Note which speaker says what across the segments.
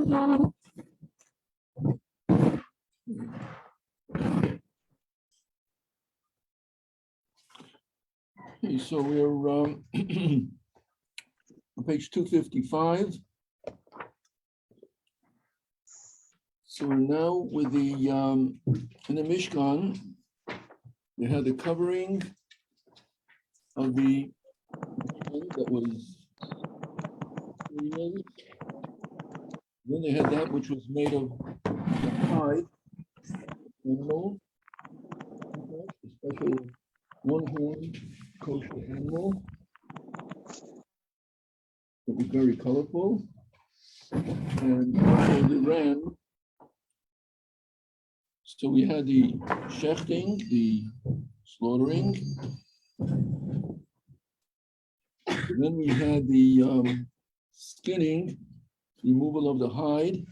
Speaker 1: Okay, so we're on page 255. So we're now with the in the Mishkan, we had the covering of the that was then they had that which was made of the hide animal, a special one-horn kosher animal that was very colorful, and also the ram. So we had the shechting, the slaughtering. Then we had the skinning, removal of the hide.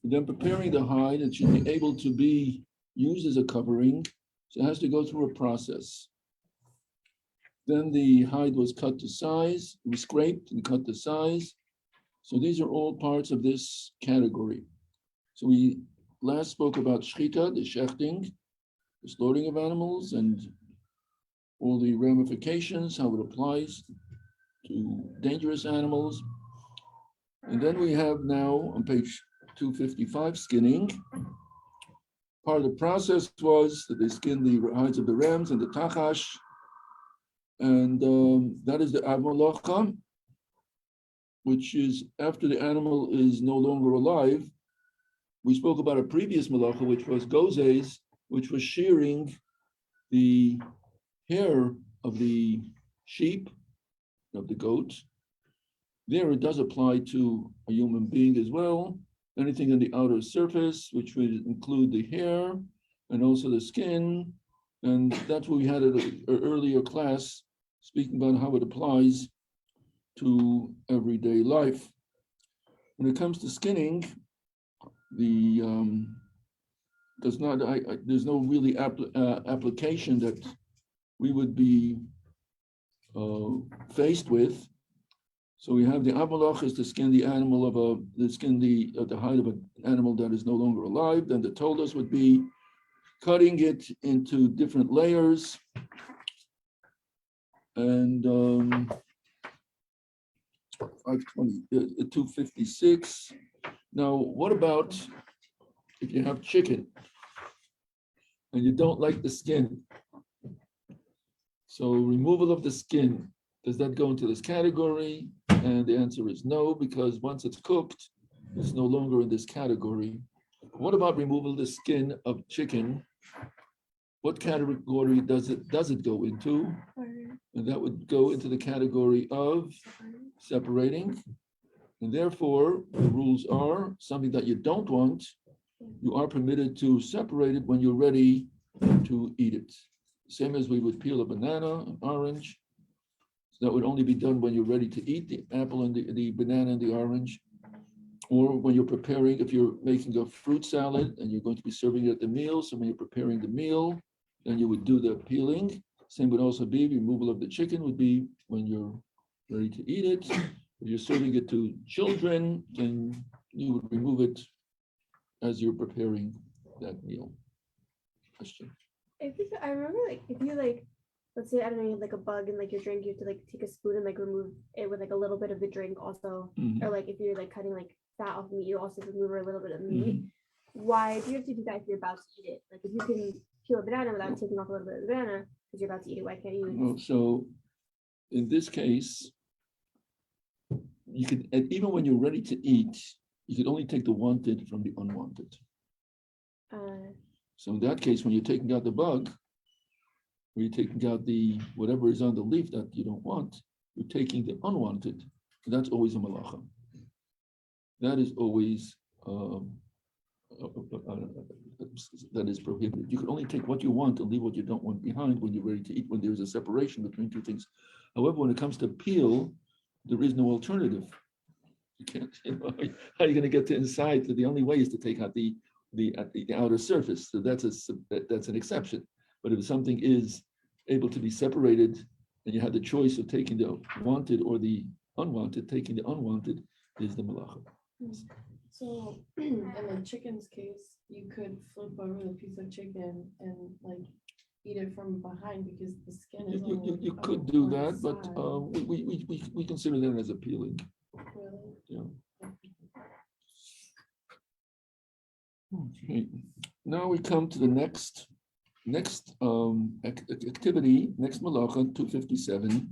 Speaker 1: Then preparing the hide, it should be able to be used as a covering. So it has to go through a process. Then the hide was cut to size, it was scraped and cut to size. So these are all parts of this category. So we last spoke about shchita, the shechting, the slaughtering of animals, and all the ramifications, how it applies to dangerous animals. And then we have now on page 255, skinning. Part of the process was that they skinned the hides of the rams and the tachash, and that is the avmalacha, which is after the animal is no longer alive. We spoke about a previous malacha, which was gozes, which was shearing the hair of the sheep, of the goat. There it does apply to a human being as well. Anything on the outer surface, which would include the hair and also the skin. And that's what we had at an earlier class, speaking about how it applies to everyday life. When it comes to skinning, there's no really application that we would be faced with. So we have the amalach is to skin the animal of the hide of an animal that is no longer alive. Then the toldos would be cutting it into different layers. And 256. Now, what about if you have chicken and you don't like the skin? So removal of the skin, does that go into this category? And the answer is no, because once it's cooked, it's no longer in this category. What about removal of the skin of chicken? What category does it go into? And that would go into the category of separating. And therefore, the rules are something that you don't want, you are permitted to separate it when you're ready to eat it. Same as we would peel a banana, an orange. So that would only be done when you're ready to eat the apple and the banana and the orange. Or when you're preparing, if you're making a fruit salad and you're going to be serving it at the meal, so when you're preparing the meal, then you would do the peeling. Same would also be removal of the chicken would be when you're ready to eat it. If you're serving it to children, then you would remove it as you're preparing that meal. Question.
Speaker 2: I remember if you let's say, I don't know, you have a bug in your drink, you have to take a spoon and remove it with a little bit of the drink also. Mm-hmm. Or if you're cutting fat off meat, you also remove a little bit of meat. Mm-hmm. Why do you have to do that if you're about to eat it? If you can peel a banana without taking off a little bit of the banana because you're about to eat it, why can't you?
Speaker 1: Well, so in this case, you could, even when you're ready to eat, you could only take the wanted from the unwanted. So in that case, when you're taking out the bug, or you're taking out the whatever is on the leaf that you don't want, you're taking the unwanted. And that's always a malacha. That is always that is prohibited. You can only take what you want and leave what you don't want behind when you're ready to eat, when there's a separation between two things. However, when it comes to peel, there is no alternative. You can't, how are you going to get to inside? So the only way is to take out the outer surface. So that's an exception. But if something is able to be separated and you have the choice of taking the wanted or the unwanted, taking the unwanted is the malacha.
Speaker 3: So in the chicken's case, you could flip over the piece of chicken and like eat it from behind because the skin is only
Speaker 1: You
Speaker 3: on
Speaker 1: could do
Speaker 3: one
Speaker 1: that, but
Speaker 3: side.
Speaker 1: we consider that as appealing.
Speaker 3: Really?
Speaker 1: Yeah. Okay. Now we come to the next activity, next malacha 257,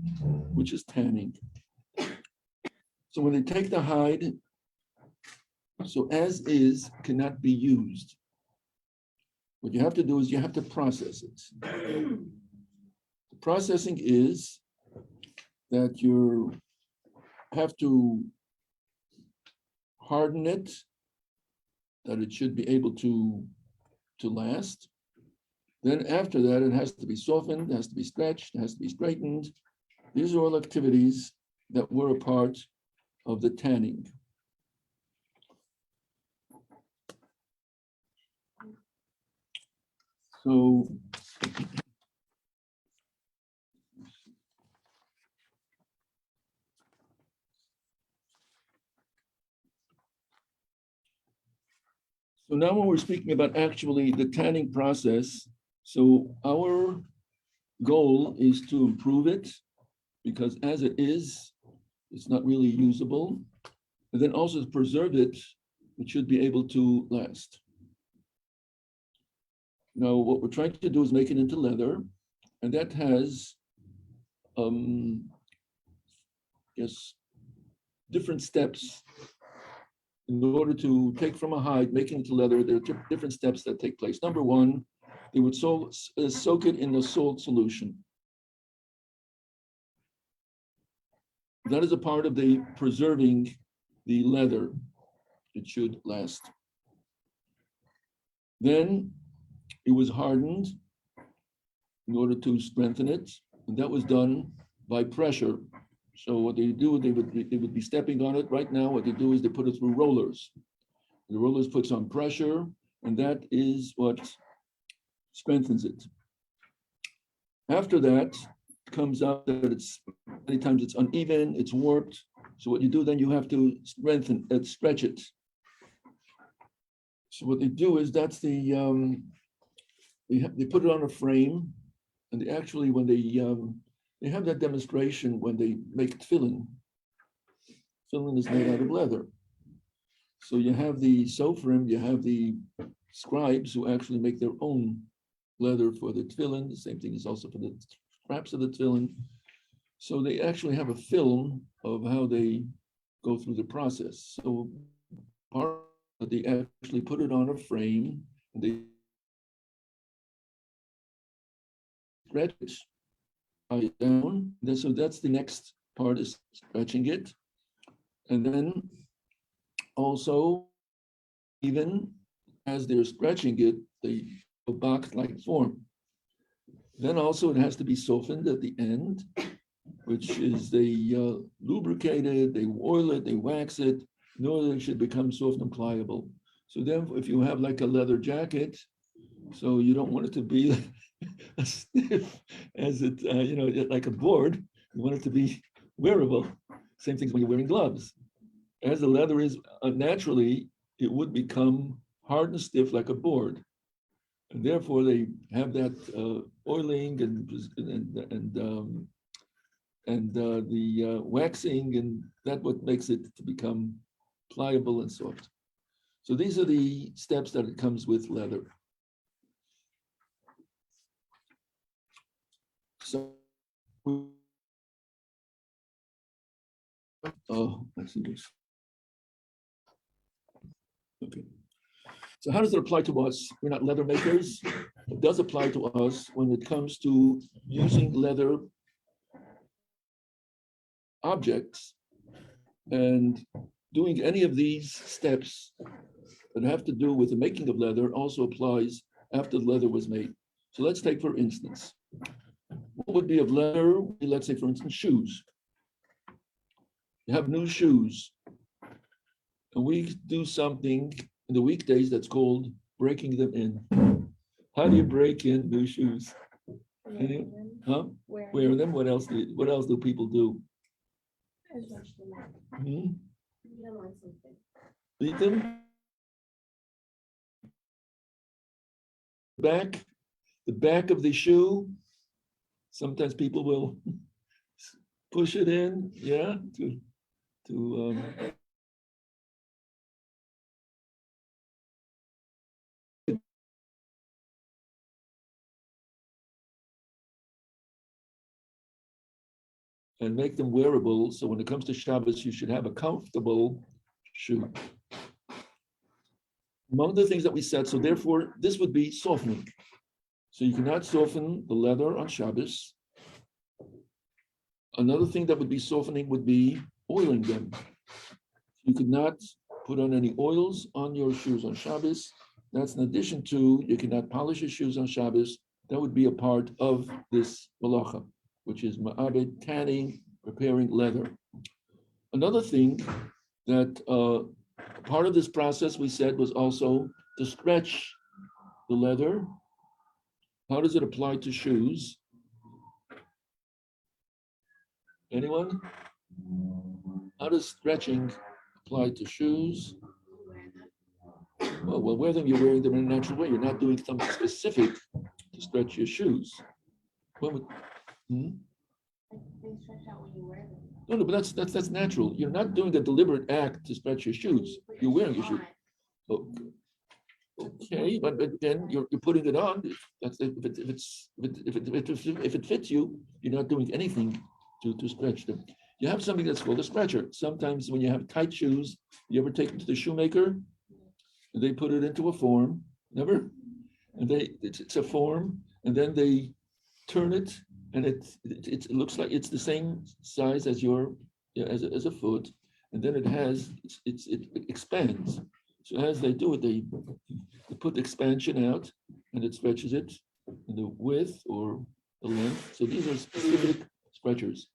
Speaker 1: which is tanning. So when they take the hide, so as is cannot be used. What you have to do is you have to process it. The processing is that you have to harden it, that it should be able to last. Then after that, it has to be softened, it has to be stretched, it has to be straightened. These are all activities that were a part of the tanning. So now when we're speaking about actually the tanning process, so our goal is to improve it because as it is, it's not really usable. And then also to preserve it, it should be able to last. Now, what we're trying to do is make it into leather, and that has yes, different steps. In order to take from a hide, make it into leather, there are different steps that take place. Number one, they would soak it in a salt solution. That is a part of the preserving the leather. It should last. Then it was hardened in order to strengthen it, and that was done by pressure. So what they do, they would be stepping on it. Right now, what they do is they put it through rollers. The rollers puts on pressure, and that is what strengthens it. After that, it comes out that it's many times it's uneven, it's warped. So what you do then, you have to strengthen it, stretch it. So what they do is that's the they put it on a frame, and they actually when they have that demonstration when they make tefillin. Tefillin is made out of leather. So you have the sofrim, you have the scribes who actually make their own leather for the tefillin. The same thing is also for the scraps of the tefillin. So they actually have a film of how they go through the process. So part of they actually put it on a frame, and they stretch it down. So that's the next part is stretching it. And then also, even as they're stretching it, they a box-like form. Then also it has to be softened at the end, which is they lubricate it, they oil it, they wax it, in order it should become soft and pliable. So then if you have like a leather jacket, so you don't want it to be as stiff as it, like a board, you want it to be wearable. Same thing when you're wearing gloves. As the leather is naturally, it would become hard and stiff like a board. And therefore they have that oiling and the waxing, and that what makes it to become pliable and soft. So these are the steps that it comes with leather. So, let's see this. Okay. So how does it apply to us? We're not leather makers. It does apply to us when it comes to using leather objects and doing any of these steps that have to do with the making of leather also applies after the leather was made. So let's take, for instance, what would be of leather? Let's say, for instance, shoes. You have new shoes, and we do something in the weekdays that's called breaking them in. How do you break in new shoes? Wear them. What else do people do? Hmm? Beat them. The back of the shoe. Sometimes people will push it in, yeah, to and make them wearable. So when it comes to Shabbos, you should have a comfortable shoe. Among the things that we said, so therefore, this would be softening. So you cannot soften the leather on Shabbos. Another thing that would be softening would be oiling them. You could not put on any oils on your shoes on Shabbos. That's in addition to, you cannot polish your shoes on Shabbos. That would be a part of this malacha, which is ma'abed, tanning, preparing leather. Another thing that part of this process we said was also to stretch the leather. How does it apply to shoes? Anyone? How does stretching apply to shoes? Well, wear them, you're wearing them in a natural way. You're not doing something specific to stretch your shoes. They stretch out when you wear them. No, but that's natural. You're not doing a deliberate act to stretch your shoes. You're wearing your shoes. Okay, but then you're putting it on. That's if it fits you, you're not doing anything to stretch them. You have something that's called a stretcher. Sometimes when you have tight shoes, you ever take them to the shoemaker? And they put it into a form. Never? And it's a form, and then they turn it, and it looks like it's the same size as as a foot, and then it expands. So as they do it, they put the expansion out, and it stretches it in the width or the length. So these are specific stretchers.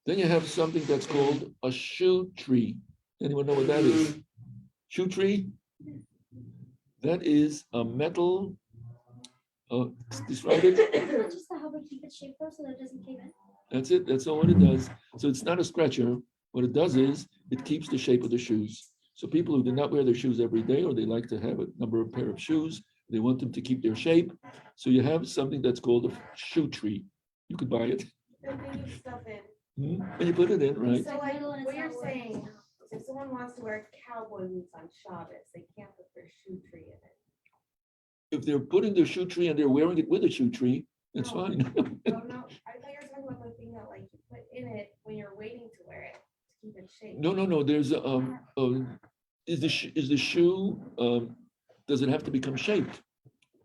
Speaker 1: Then you have something that's called a shoe tree. Anyone know what that is? Shoe tree? That is a metal. Describe it.
Speaker 4: Just to help it keep its shape though, so that it doesn't cave in.
Speaker 1: That's it. That's all what it does. So it's not a stretcher. What it does is it keeps the shape of the shoes. So people who do not wear their shoes every day, or they like to have a number of pair of shoes, they want them to keep their shape. So you have something that's called a shoe tree. You could buy it.
Speaker 5: And then you stuff in.
Speaker 1: And you put it in, right?
Speaker 5: So like what you're saying, if someone wants to wear cowboy boots on Shabbos, they can't put their shoe tree in it.
Speaker 1: If they're putting their shoe tree and they're wearing it with a shoe tree, that's
Speaker 5: No.
Speaker 1: fine.
Speaker 5: Oh no, I thought you were talking about the thing that like you put in it when you're waiting to wear it to keep it shaped.
Speaker 1: No. There's is the shoe does it have to become shaped?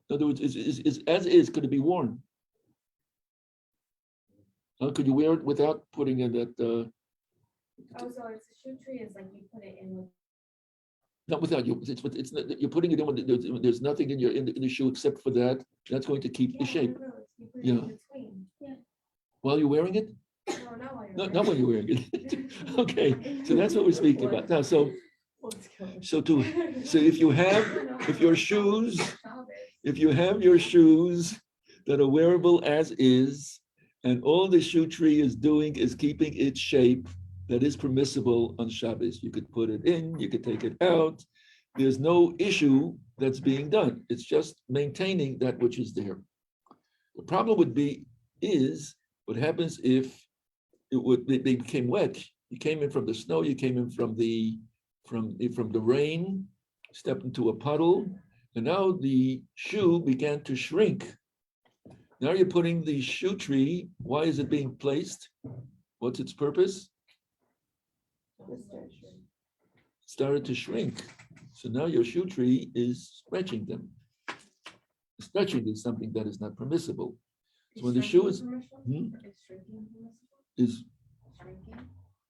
Speaker 1: In other words, is as is, could it be worn? Could you wear it without putting in that?
Speaker 5: Oh, so it's a shoe tree is like you put it in with.
Speaker 1: Not without you. It's you're putting it in when there's nothing in the shoe except for that. That's going to keep the shape.
Speaker 5: No, you put it
Speaker 1: Yeah.
Speaker 5: in between. Yeah.
Speaker 1: While you're wearing it?
Speaker 5: No, not while you're
Speaker 1: No,
Speaker 5: wearing
Speaker 1: not when you're wearing it. Okay, so that's what we're speaking about now. So if you have your shoes, if you have your shoes that are wearable as is, and all the shoe tree is doing is keeping its shape, that is permissible on Shabbos. You could put it in, you could take it out. There's no issue that's being done. It's just maintaining that which is there. The problem would be is what happens if they became wet. You came in from the snow, you came in from the rain, stepped into a puddle, and now the shoe began to shrink. Now you're putting the shoe tree. Why is it being placed? What's its purpose? Started to shrink. So now your shoe tree is stretching them. Stretching is something that is not permissible. So when the shoe is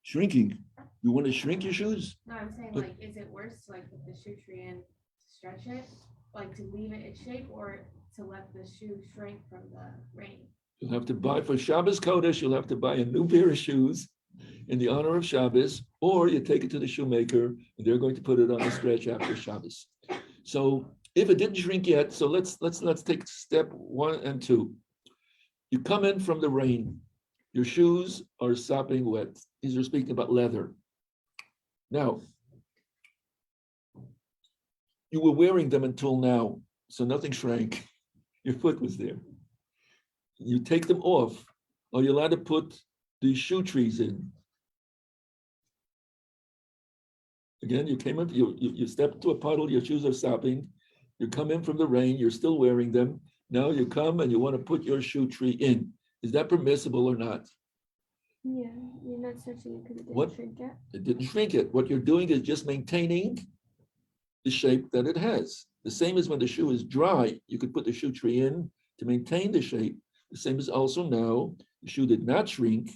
Speaker 1: shrinking, you want to shrink your shoes?
Speaker 5: No, I'm saying like, is it worse to like put the shoe tree in, to stretch it, like to leave it its shape, or to let the shoe shrink from the rain?
Speaker 1: You'll have to buy for Shabbos Kodesh, you'll have to buy a new pair of shoes in the honor of Shabbos, or you take it to the shoemaker and they're going to put it on the stretch after Shabbos. So if it didn't shrink yet, so let's take step 1 and 2. You come in from the rain, your shoes are sopping wet. These are speaking about leather. Now, you were wearing them until now, so nothing shrank. Your foot was there. You take them off, are you allowed to put the shoe trees in? Again, you came up, you step into a puddle, your shoes are sopping. You come in from the rain, you're still wearing them. Now you come and you want to put your shoe tree in. Is that permissible or not?
Speaker 2: Yeah, you're not stretching it because it didn't
Speaker 1: What?
Speaker 2: shrink yet.
Speaker 1: It didn't shrink it. What you're doing is just maintaining the shape that it has. The same as when the shoe is dry, you could put the shoe tree in to maintain the shape. The same as also now, the shoe did not shrink,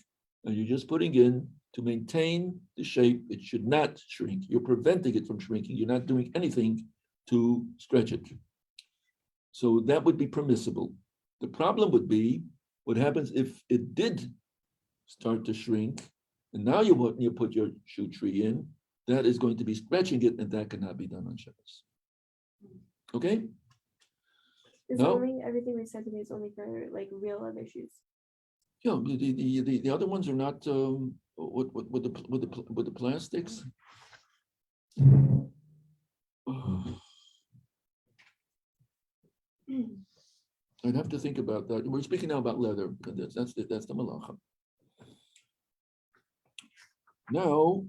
Speaker 1: and you're just putting in to maintain the shape. It should not shrink. You're preventing it from shrinking. You're not doing anything to stretch it. So that would be permissible. The problem would be what happens if it did start to shrink, and now you put your shoe tree in, that is going to be stretching it, and that cannot be done on Shabbos. Okay?
Speaker 2: Is
Speaker 1: No.
Speaker 2: only everything we said today is only for like real leather shoes.
Speaker 1: Yeah, the other ones are not with the plastics. I'd have to think about that. We're speaking now about leather, because that's the malacha. Now,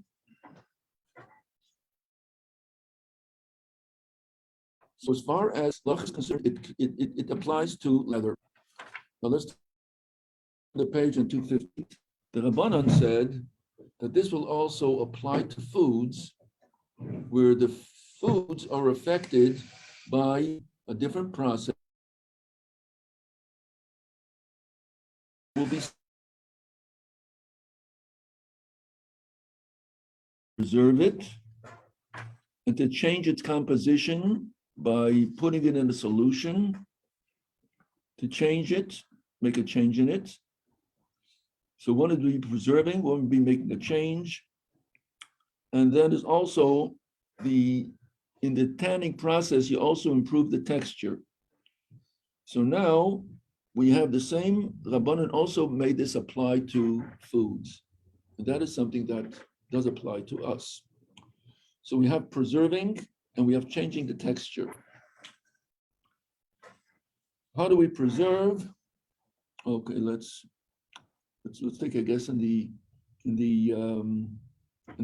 Speaker 1: so as far as malacha is concerned, it applies to leather. Now let's turn the page in 250. The Rabbanan said that this will also apply to foods where the foods are affected by a different process. Will be preserve it and to change its composition by putting it in a solution, to change it, make a change in it. So one would be preserving, one would be making a change. And then there's also in the tanning process, you also improve the texture. So now we have the same, Rabbanan also made this apply to foods. And that is something that does apply to us. So we have preserving and we have changing the texture. How do we preserve? Okay, let's take a guess in the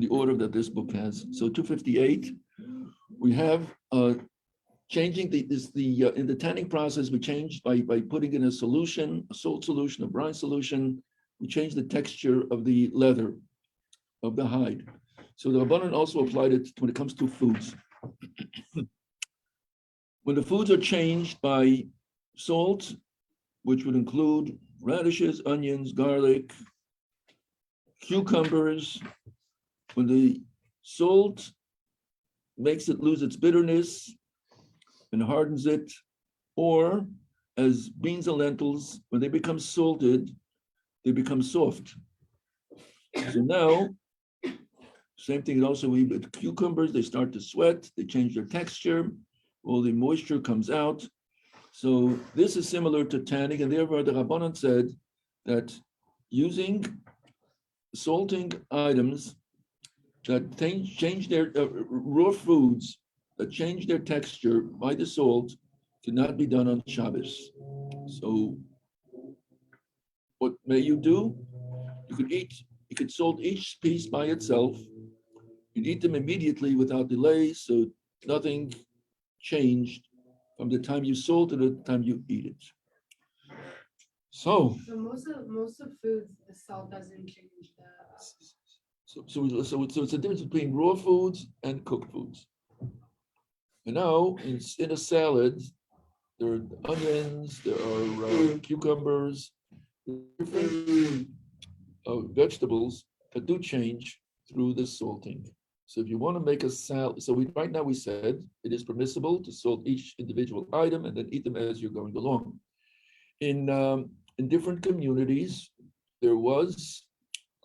Speaker 1: order that this book has. So 258, we have changing in the tanning process, we changed by putting in a solution, a salt solution, a brine solution, we change the texture of the leather, of the hide. So the Rabbanan also applied it when it comes to foods. When the foods are changed by salt, which would include radishes, onions, garlic, cucumbers, when the salt makes it lose its bitterness and hardens it, or as beans and lentils, when they become salted, they become soft. So now, same thing also with cucumbers, they start to sweat, they change their texture, all the moisture comes out. So this is similar to tanning, and therefore the Rabbanan said that using salting items that change their raw foods, that change their texture by the salt, cannot be done on Shabbos. So what may you do? You could salt each piece by itself. You'd eat them immediately without delay, so nothing changed from the time you salt it to the time you eat it. So
Speaker 3: most of foods, the salt doesn't change the.
Speaker 1: So it's a difference between raw foods and cooked foods. And now in a salad, there are onions, there are cucumbers, different vegetables that do change through the salting. So if you want to make a salad, so right now we said it is permissible to salt each individual item and then eat them as you're going along. In different communities, there was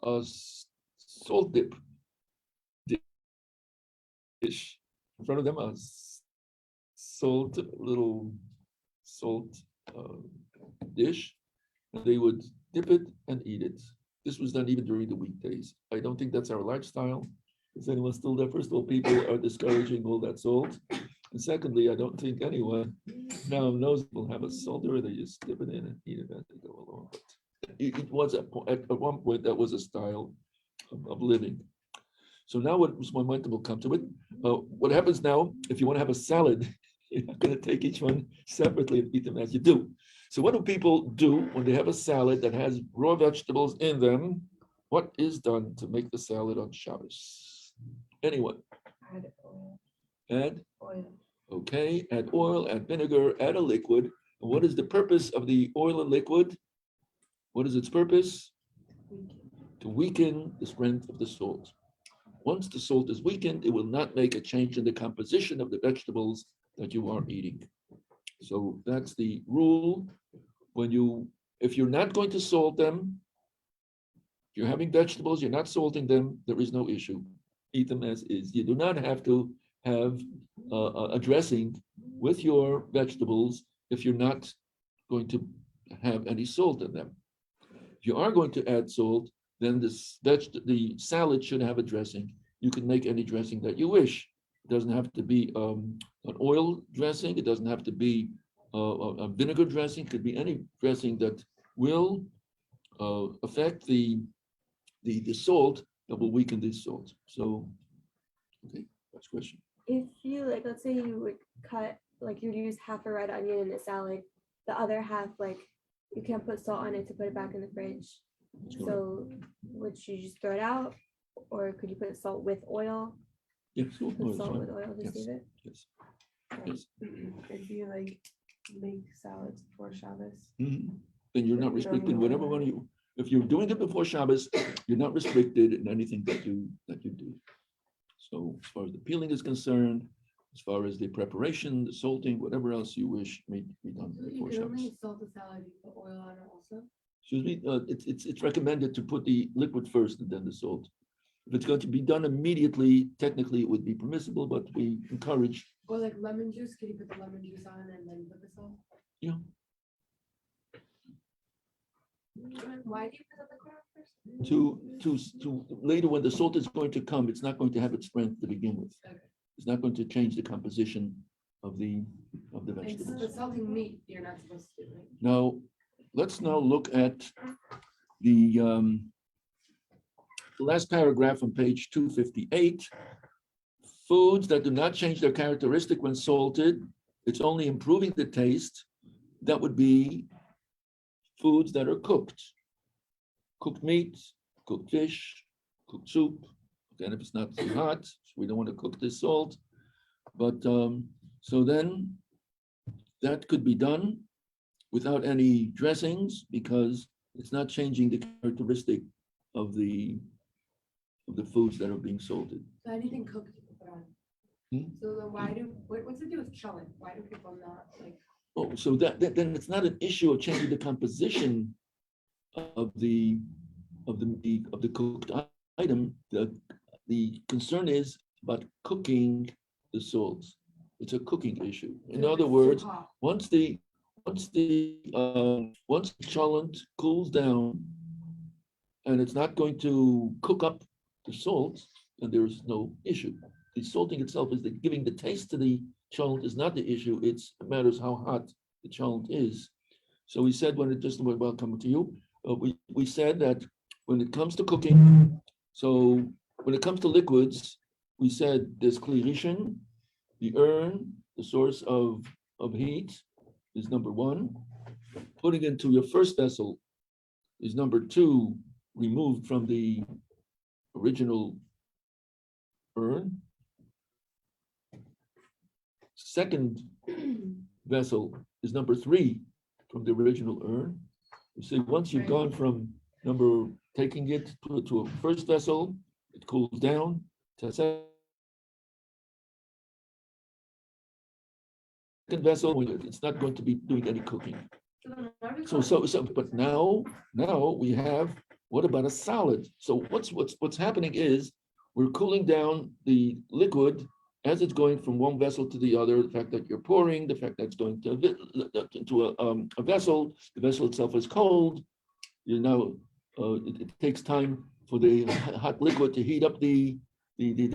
Speaker 1: a salt dip dish in front of them, a little salt dish. They would dip it and eat it. This was done even during the weekdays. I don't think that's our lifestyle. Is anyone still there? First of all, people are discouraging all that salt. And secondly, I don't think anyone now knows will have a salter, they just dip it in and eat it as they go along. But it was at one point that was a style of living. So now what momentum will come to it. What happens now, if you want to have a salad, you're not going to take each one separately and eat them as you do. So what do people do when they have a salad that has raw vegetables in them? What is done to make the salad on Shabbos? Anyone?
Speaker 3: Add oil.
Speaker 1: Add?
Speaker 3: Oil.
Speaker 1: Okay, add oil, add vinegar, add a liquid. And what is the purpose of the oil and liquid? What is its purpose? To weaken the strength of the salt. Once the salt is weakened, it will not make a change in the composition of the vegetables that you are eating. So that's the rule. If you're not going to salt them, if you're having vegetables, you're not salting them, there is no issue. Eat them as is. You do not have to have a dressing with your vegetables if you're not going to have any salt in them. If you are going to add salt, then the salad should have a dressing. You can make any dressing that you wish. It doesn't have to be an oil dressing. It doesn't have to be a vinegar dressing. It could be any dressing that will affect the salt, that will weaken the salt. So, okay, next question.
Speaker 2: If you let's say you would cut, you'd use half a red onion in a salad, the other half, you can't put salt on it to put it back in the fridge. So would you just throw it out, or could you put salt with oil?
Speaker 1: Yes, salt
Speaker 2: Put
Speaker 1: oil is
Speaker 2: salt
Speaker 1: fine.
Speaker 2: with oil to
Speaker 1: Yes.
Speaker 2: save it.
Speaker 1: Yes. Yes.
Speaker 3: If you make salads before Shabbos.
Speaker 1: Mhm. Then you're not
Speaker 3: You don't
Speaker 1: restricted.
Speaker 3: need
Speaker 1: Whatever
Speaker 3: oil.
Speaker 1: one you, if you're doing it before Shabbos, you're not restricted in anything that you do. So as far as the peeling is concerned, as far as the preparation, the salting, whatever else you wish may be done
Speaker 5: You
Speaker 1: before
Speaker 5: can
Speaker 1: Shabbos.
Speaker 5: only salt the salad, you put oil on it also.
Speaker 1: Excuse me, it's recommended to put the liquid first and then the salt. If it's going to be done immediately, technically it would be permissible, but we encourage.
Speaker 5: Or like lemon juice, could you put the lemon juice on and then put the salt?
Speaker 1: Yeah.
Speaker 5: Why do you put the liquid on first?
Speaker 1: To later when the salt is going to come, it's not going to have its strength to begin with.
Speaker 5: Okay.
Speaker 1: It's not going to change the composition of the
Speaker 5: And
Speaker 1: vegetables.
Speaker 5: the salting meat, you're not supposed to do, right?
Speaker 1: Now, let's now look at the last paragraph on page 258. Foods that do not change their characteristic when salted, it's only improving the taste. That would be foods that are cooked. Cooked meat, cooked fish, cooked soup. Again, if it's not too hot, we don't want to cook this salt. But so then that could be done without any dressings because it's not changing the characteristic of the foods that are being salted.
Speaker 5: So anything cooked you can put on.
Speaker 1: Hmm?
Speaker 5: So then what's it do with chilling? Why do people not
Speaker 1: Oh, so that then it's not an issue of changing the composition of the cooked item. The concern is about cooking the salts. It's a cooking issue. In other words, once the cholent cools down and it's not going to cook up the salt, and there's no issue. The salting itself is giving the taste to the cholent is not the issue. It matters how hot the cholent is. So we said welcome to you. We said that when it comes to cooking, so when it comes to liquids, we said there's kli rishon, the urn, the source of heat is number one. Putting into your first vessel is number two, removed from the original urn. Second vessel is number three from the original urn. You see, once you've gone from taking it to a first vessel, it cools down to a second vessel, it's not going to be doing any cooking. But now we have, what about a salad? So what's happening is we're cooling down the liquid as it's going from one vessel to the other. The fact that you're pouring, the fact that it's going into a vessel, the vessel itself is cold. It takes time for the hot liquid to heat up the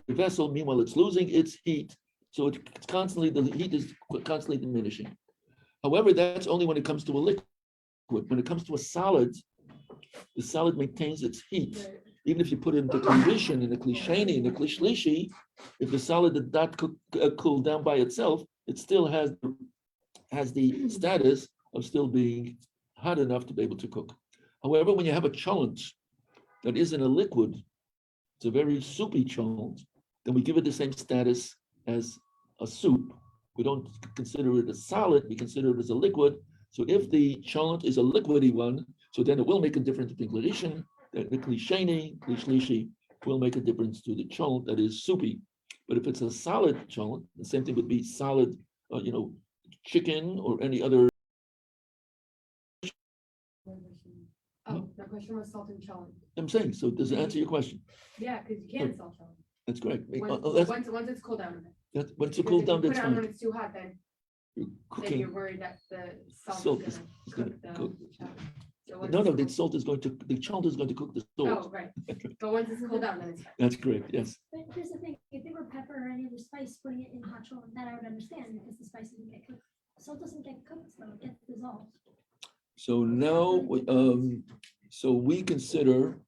Speaker 1: vessel. Meanwhile, it's losing its heat So it's constantly, the heat is constantly diminishing. However, that's only when it comes to a liquid. When it comes to a solid, the solid maintains its heat. Even if you put it into condition, in the klisheni, in the klishlishi, if the solid did not cool down by itself, it still has the status of still being hot enough to be able to cook. However, when you have a cholent that isn't a liquid, it's a very soupy cholent, then we give it the same status as a soup. We don't consider it a solid, we consider it as a liquid. So if the cholent is a liquidy one, so then it will make a difference between klisheni, the klisheni, klishlishi will make a difference to the cholent that is soupy. But if it's a solid cholent, the same thing would be solid, chicken or any other.
Speaker 3: Oh, the question was salt and cholent.
Speaker 1: I'm saying, so does it answer your question?
Speaker 3: Yeah, because you can salt cholent.
Speaker 1: That's correct.
Speaker 3: Once it's cooled down a bit.
Speaker 1: Once it
Speaker 3: Because
Speaker 1: cooled
Speaker 3: if
Speaker 1: down,
Speaker 3: you put
Speaker 1: that's
Speaker 3: it on when
Speaker 1: fine.
Speaker 3: it's too hot, then
Speaker 1: You're
Speaker 3: you're
Speaker 1: cooking.
Speaker 3: worried that the
Speaker 1: Salt
Speaker 3: salt
Speaker 1: is
Speaker 3: is
Speaker 1: gonna
Speaker 3: gonna
Speaker 1: cook.
Speaker 3: cook the chocolate. So once
Speaker 1: No,
Speaker 3: it's
Speaker 1: the
Speaker 3: cooled-
Speaker 1: salt is going to, the cholent is going to cook the
Speaker 3: Oh,
Speaker 1: salt.
Speaker 3: right. But once it's cooled down, then it's fine.
Speaker 1: That's correct, yes.
Speaker 4: But here's the thing, if they were pepper or any other spice, putting it in hot chocolate, that I would understand because the spice doesn't get cooked. Salt doesn't get cooked, so it gets dissolved.
Speaker 1: So now, so we consider,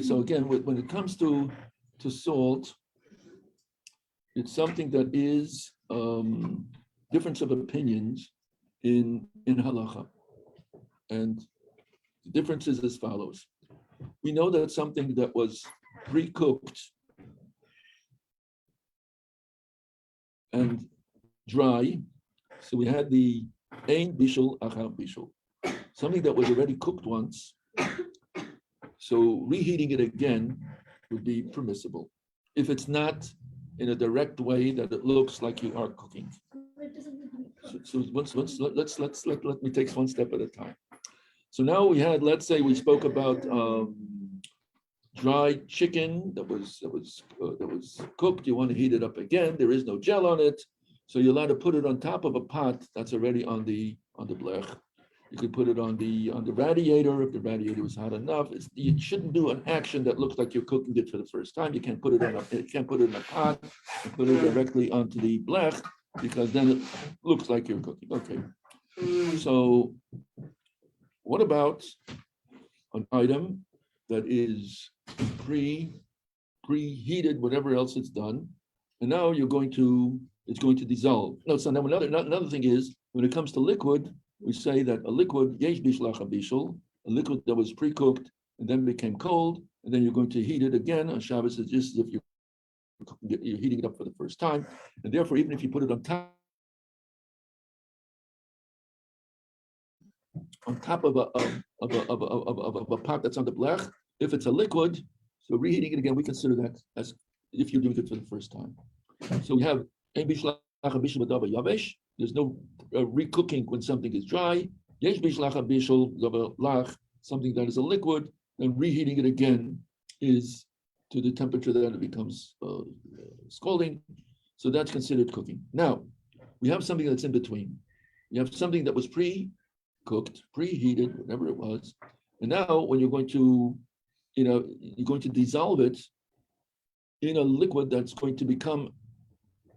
Speaker 1: so again, when it comes to salt, it's something that is difference of opinions in halacha. And the difference is as follows. We know that something that was pre-cooked and dry, so we had the ein bishul achar bishul, something that was already cooked once, so reheating it again would be permissible if it's not in a direct way that it looks like you are cooking.
Speaker 4: But it doesn't need to be cooked.
Speaker 1: So let me take one step at a time. So now we had, let's say we spoke about dried chicken that was cooked. You want to heat it up again. There is no gel on it, so you're allowed to put it on top of a pot that's already on the blech. You could put it on the radiator if the radiator was hot enough. You shouldn't do an action that looks like you're cooking it for the first time. You can't put it in a pot and put it directly onto the blech because then it looks like you're cooking. Okay. So what about an item that is preheated, whatever else it's done, and now it's going to dissolve. No, so now another thing is when it comes to liquid, we say that a liquid, yesh bishlach bishul, a liquid that was pre-cooked and then became cold, and then you're going to heat it again on Shabbos. It's just as if you're heating it up for the first time, and therefore, even if you put it on top of a pot that's on the blech, if it's a liquid, so reheating it again, we consider that as if you're doing it for the first time. So we have there's no recooking when something is dry. Something that is a liquid, and reheating it again is to the temperature that it becomes scalding. So that's considered cooking. Now, we have something that's in between. You have something that was pre-cooked, preheated, whatever it was. And now when you're going to dissolve it in a liquid that's going to become,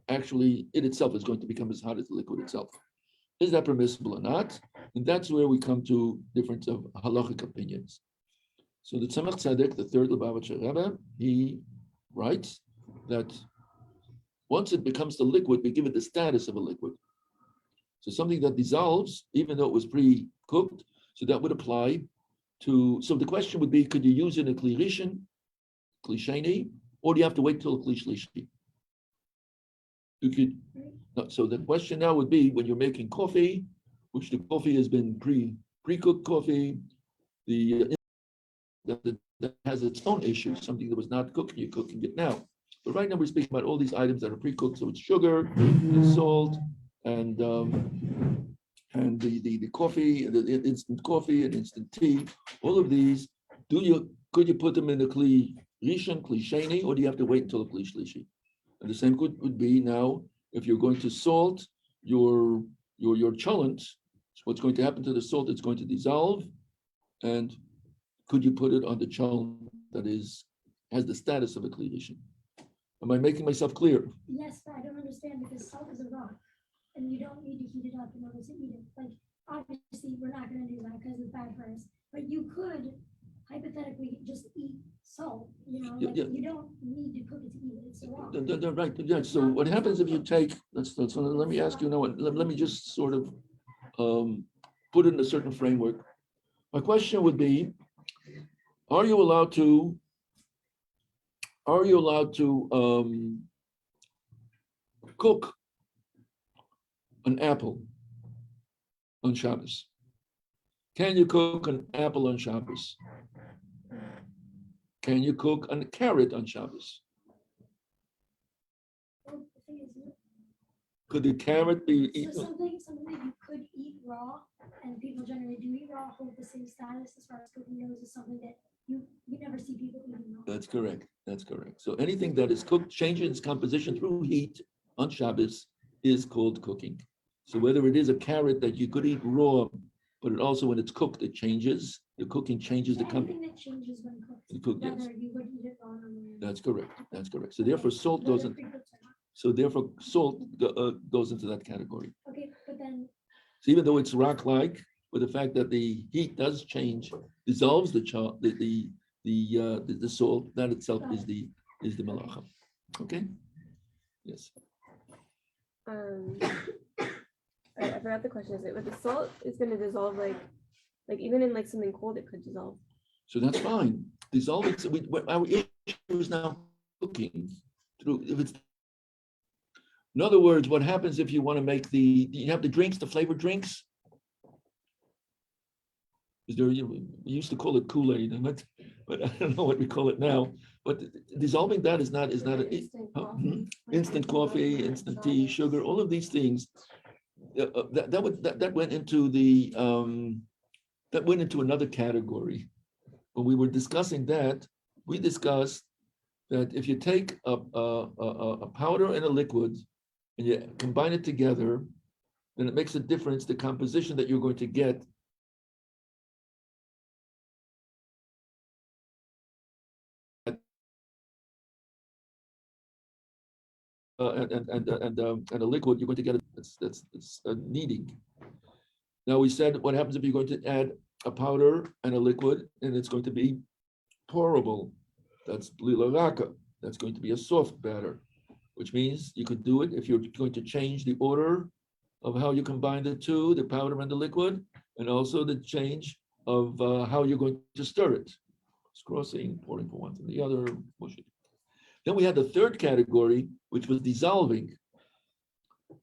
Speaker 1: actually, it itself is going to become as hot as the liquid itself. Is that permissible or not? And that's where we come to difference of halachic opinions. So the Tzemach Tzedek, the third Lubavitcher Rebbe, he writes that once it becomes the liquid, we give it the status of a liquid. So something that dissolves, even though it was pre-cooked, so that would apply to, so the question would be, could you use it in a kli rishon, kli sheni, or do you have to wait till a kli shlishi? You could, no, so the question now would be, when you're making coffee, which the coffee has been pre-cooked coffee, that has its own issues, something that was not cooked, you're cooking it now. But right now we're speaking about all these items that are pre-cooked, so it's sugar, and salt, and the coffee, the instant coffee and instant tea, all of these, could you put them in a kli rishon, kli sheni, or do you have to wait until a kli shlishi? And the same would be now, if you're going to salt your cholent, what's going to happen to the salt? It's going to dissolve, and could you put it on the cholent that has the status of a kli rishon? Am I making myself clear?
Speaker 4: Yes, but I don't understand because salt is a rock and you don't need to heat it up in order to eat it. Like, obviously, we're not gonna do that because it's bad for us. But you could hypothetically just eat salt,
Speaker 1: Yeah,
Speaker 4: like
Speaker 1: yeah.
Speaker 4: you don't need to cook it to eat it. It's a rock.
Speaker 1: They're right. Yeah. So what happens if you take, so let me ask you now, let me just sort of put it in a certain framework. My question would be, are you allowed to cook an apple on Shabbos? Can you cook an apple on Shabbos? Can you cook a carrot on Shabbos?
Speaker 4: Well, the thing is,
Speaker 1: Could the carrot be
Speaker 4: so
Speaker 1: eaten?
Speaker 4: something that you could eat raw, and people generally do eat raw, hold the same status as far as cooking goes, is something that you never see people eating raw.
Speaker 1: That's correct. That's correct. So anything that is cooked, changing its composition through heat on Shabbos is called cooking. So whether it is a carrot that you could eat raw, but it also when it's cooked, it changes. The cooking changes the
Speaker 4: Anything
Speaker 1: composition.
Speaker 4: that changes when cooked,
Speaker 1: Yes,
Speaker 4: whether you would eat it raw or not.
Speaker 1: that's correct. That's correct. So therefore, salt goes
Speaker 4: Whether
Speaker 1: in.
Speaker 4: pre-cooked or not.
Speaker 1: So therefore, salt goes into that category.
Speaker 4: Okay, but then,
Speaker 1: So even though it's rock-like, with the fact that the heat does change, dissolves the salt, that itself is the malacha. Okay. Yes.
Speaker 2: I forgot the question. Is it with the salt is going to dissolve like even in like something cold it could dissolve.
Speaker 1: So that's fine. Dissolving. So our issue is now cooking through. If it's, in other words, what happens if you want to make you have the drinks, the flavored drinks? Is there? We used to call it Kool-Aid, but I don't know what we call it now. But dissolving that is not instant coffee, instant tea, sugar, all of these things. That went into that went into another category. When we were discussing that, we discussed that if you take a powder and a liquid and you combine it together, then it makes a difference, the composition that you're going to get. And a liquid, you're going to get that's kneading. Now we said, what happens if you're going to add a powder and a liquid, and it's going to be pourable? That's lilaraka. That's going to be a soft batter, which means you could do it if you're going to change the order of how you combine the two, the powder and the liquid, and also the change of how you're going to stir it. It's crossing, pouring from one to the other, pushing. Then we had the third category, which was dissolving.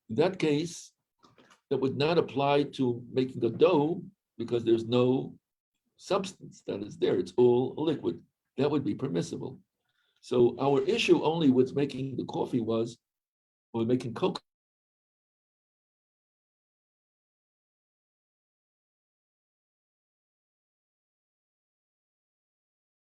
Speaker 1: In that case, that would not apply to making a dough because there's no substance that is there. It's all a liquid. That would be permissible. So our issue only with making the coffee was, or making cocoa,